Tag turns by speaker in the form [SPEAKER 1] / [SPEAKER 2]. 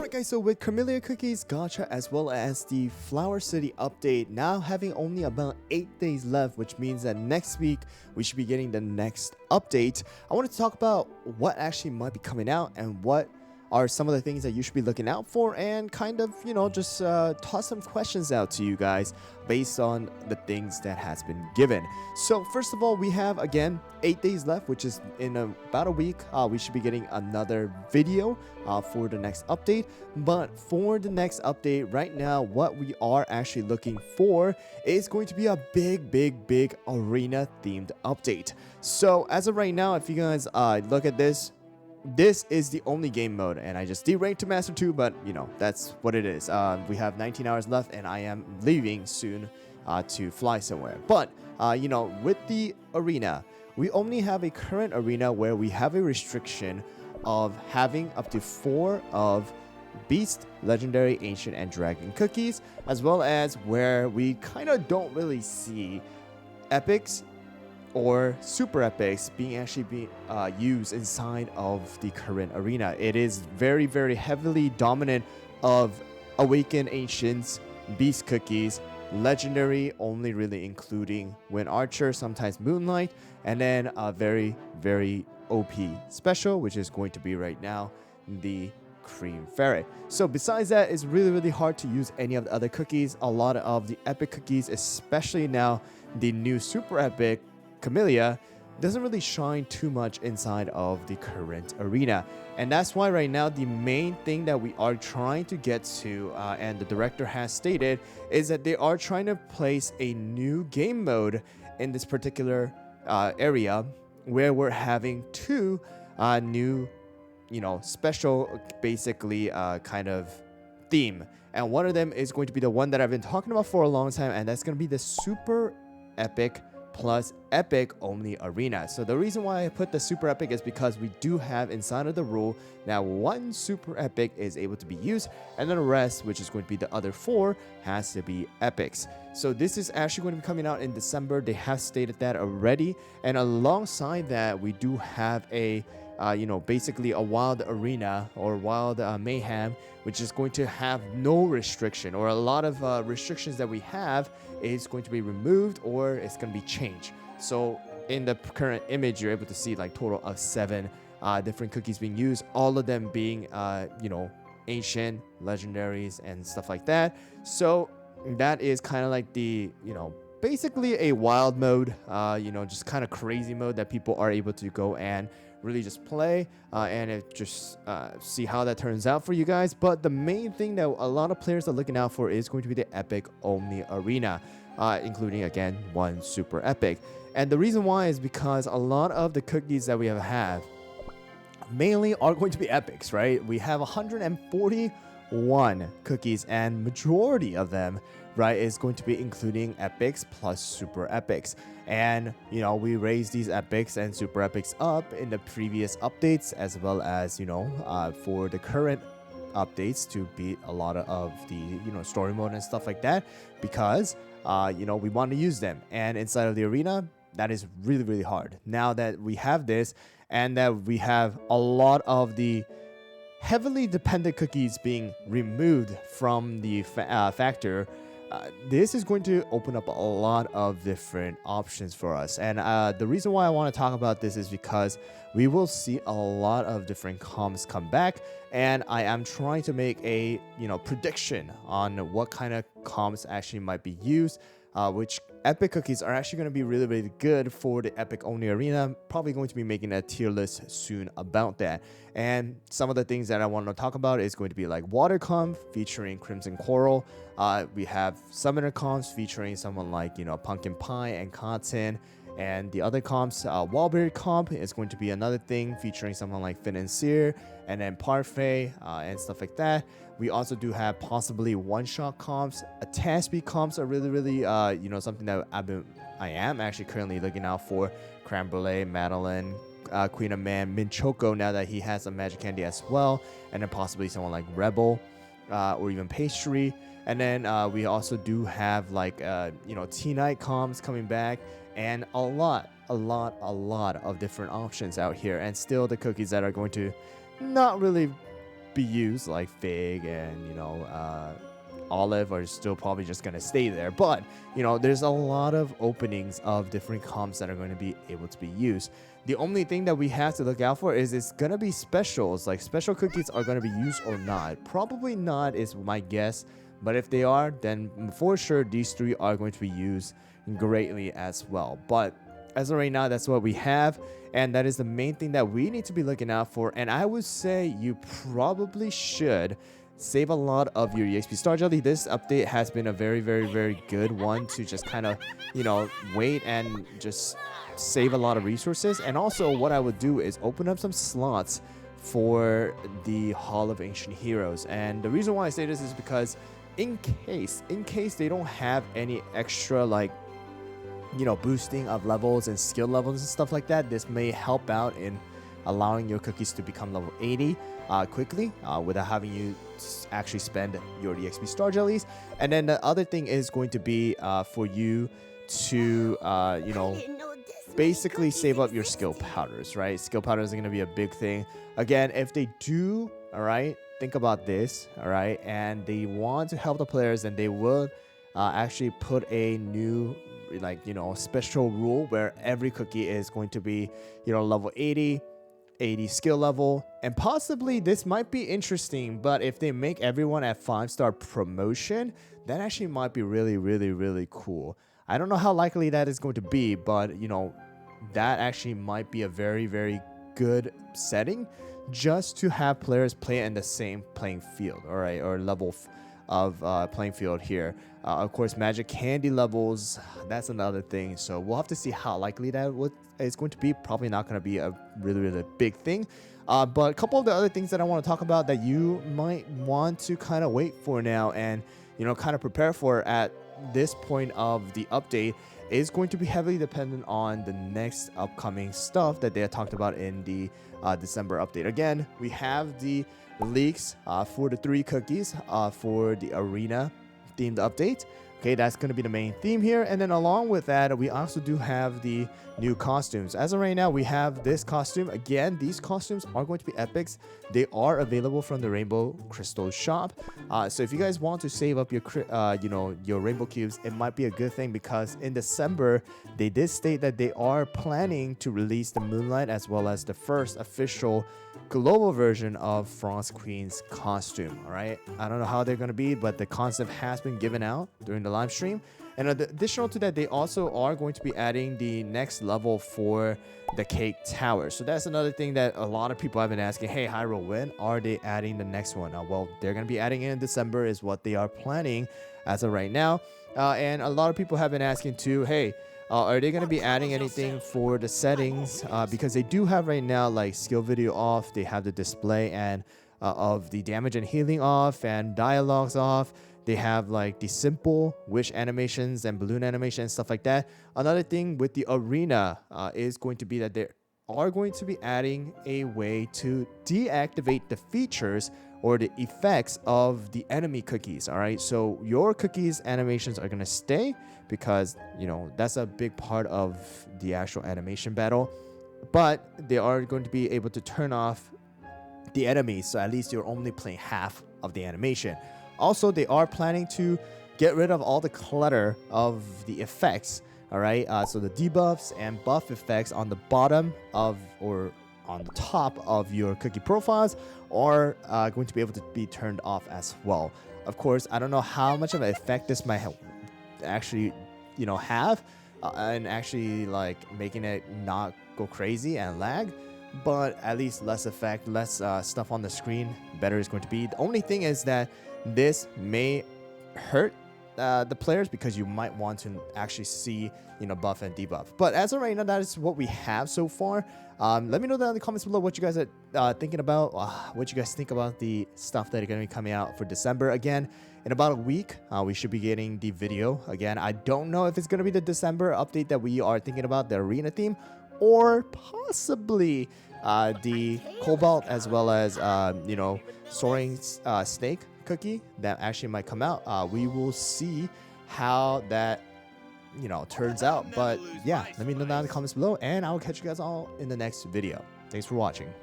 [SPEAKER 1] Alright guys, so with Camellia Cookies Gacha as well as the Flower City update now having only about 8 days left, which means that next week we should be getting the next update. I wanted to talk about what actually might be coming out and what are some of the things that you should be looking out for, and kind of, just toss some questions out to you guys based on the things that has been given. So first of all, we have again 8 days left, which is in about a week. We should be getting another video for the next update. But for the next update right now, what we are actually looking for is going to be a big arena themed update. So as of right now, if you guys look at this is the only game mode, and I just deranked to Master 2, but that's what it is. We have 19 hours left, and I am leaving soon to fly somewhere. But, with the arena, we only have a current arena where we have a restriction of having up to 4 of Beast, Legendary, Ancient, and Dragon cookies, as well as where we kind of don't really see epics or super epics being used inside of the current arena. It is very heavily dominant of Awakened Ancients, Beast cookies, Legendary only really including Wind Archer, sometimes Moonlight, and then a very OP special, which is going to be right now the Cream Ferret. So besides that, it's really hard to use any of the other cookies. A lot of the epic cookies, especially now the new super epic Camellia, doesn't really shine too much inside of the current arena. And that's why right now the main thing that we are trying to get to, and the director has stated, is that they are trying to place a new game mode in this particular area, where we're having 2 new special basically kind of theme. And one of them is going to be the one that I've been talking about for a long time, and that's going to be the super epic plus epic only arena. So the reason why I put the super epic is because we do have inside of the rule now 1 super epic is able to be used, and then the rest, which is going to be the other 4, has to be epics. So this is actually going to be coming out in December. They have stated that already, and alongside that we do have a basically a wild arena or wild mayhem, which is going to have no restriction, or a lot of restrictions that we have is going to be removed, or it's going to be changed. So in the current image, you're able to see like total of 7 different cookies being used, all of them being ancient, legendaries, and stuff like that. So that is kind of like the basically a wild mode, just kind of crazy mode that people are able to go and really just play and see how that turns out for you guys. But the main thing that a lot of players are looking out for is going to be the epic only arena, including again 1 super epic. And the reason why is because a lot of the cookies that we have mainly are going to be epics, right? We have 141 cookies, and majority of them, right, is going to be including epics plus super epics. And we raised these epics and super epics up in the previous updates, as well as for the current updates, to beat a lot of the story mode and stuff like that, because we want to use them. And inside of the arena, that is really hard. Now that we have this, and that we have a lot of the heavily dependent cookies being removed from the factor, this is going to open up a lot of different options for us. And the reason why I want to talk about this is because we will see a lot of different comps come back, and I am trying to make a prediction on what kind of comps actually might be used, which epic cookies are actually going to be really good for the epic only arena. Probably going to be making a tier list soon about that. And some of the things that I want to talk about is going to be like water comp featuring Crimson Coral. We have summoner comps featuring someone like Pumpkin Pie and Cotton. And the other comps, Wallberry comp is going to be another thing featuring someone like Financier, and then Parfait, and stuff like that. We also do have possibly one-shot comps. Attack speed comps are really something that I am actually currently looking out for. Creme Brulee, Madeline, Queen of Man, Minchoco, now that he has some magic candy as well, and then possibly someone like Rebel, or even Pastry. And then we also do have like T-Night comps coming back, and a lot of different options out here. And still the cookies that are going to not really be used, like Fig and Olive are still probably just gonna stay there. But there's a lot of openings of different comps that are going to be able to be used. The only thing that we have to look out for is it's gonna be specials, like special cookies are gonna be used or not. Probably not is my guess, but if they are, then for sure these three are going to be used greatly as well. But as of right now, that's what we have, and that is the main thing that we need to be looking out for. And I would say you probably should save a lot of your EXP Star Jelly. This update has been a very, very, very good one to just kind of, wait and just save a lot of resources. And also what I would do is open up some slots for the Hall of Ancient Heroes. And the reason why I say this is because in case they don't have any extra boosting of levels and skill levels and stuff like that, this may help out in allowing your cookies to become level 80 quickly without having you actually spend your EXP Star Jellies. And then the other thing is going to be for you to basically save up your skill powders, right? Skill powders are going to be a big thing. Again, if they do, all right, think about this, all right, and they want to help the players, then they will actually put a new special rule where every cookie is going to be level 80 skill level. And possibly this might be interesting, but if they make everyone at 5-star promotion, that actually might be really, really, really cool. I don't know how likely that is going to be, but that actually might be a very, very good setting just to have players play in the same playing field, all right, or level of playing field here. Of course, magic candy levels, that's another thing, so we'll have to see how likely that is going to be. Probably not going to be a really, really big thing, but a couple of the other things that I want to talk about that you might want to kind of wait for now and kind of prepare for at this point of the update is going to be heavily dependent on the next upcoming stuff that they had talked about in the December update. Again, we have the leaks for the 3 cookies for the arena themed update. Okay, that's going to be the main theme here. And then along with that, we also do have the new costumes. As of right now, we have this costume. Again, these costumes are going to be epics. They are available from the Rainbow Crystal shop. So if you guys want to save up your your Rainbow Cubes, it might be a good thing, because in December, they did state that they are planning to release the Moonlight as well as the first official global version of Frost Queen's costume. All right, I don't know how they're going to be, but the concept has been given out during the live stream. And additional to that, they also are going to be adding the next level for the Cake Tower. So that's another thing that a lot of people have been asking, hey, HyRool, when are they adding the next one? Well, they're going to be adding it in December is what they are planning as of right now. And a lot of people have been asking too, hey, are they going to be adding anything for the settings? Because they do have right now like skill video off. They have the display and of the damage and healing off, and dialogues off. They have like the simple wish animations and balloon animation and stuff like that. Another thing with the arena is going to be that they are going to be adding a way to deactivate the features or the effects of the enemy cookies. All right, so your cookies animations are going to stay, because that's a big part of the actual animation battle, but they are going to be able to turn off the enemies, so at least you're only playing half of the animation. Also, they are planning to get rid of all the clutter of the effects. All right, so the debuffs and buff effects on the bottom of or on the top of your cookie profiles are going to be able to be turned off as well. Of course, I don't know how much of an effect this might actually have and actually like making it not go crazy and lag, but at least less effect, less stuff on the screen, better is going to be. The only thing is that this may hurt the players, because you might want to actually see buff and debuff. But as of right now, that is what we have so far. Let me know down in the comments below what you guys are thinking about, what you guys think about the stuff that are going to be coming out for December. Again, in about a week, we should be getting the video. Again, I don't know if it's going to be the December update that we are thinking about, the arena theme, or possibly the Cobalt as well as Soaring Snake cookie that actually might come out. We will see how that turns out. But yeah, let me know down in the comments below, and I will catch you guys all in the next video. Thanks for watching.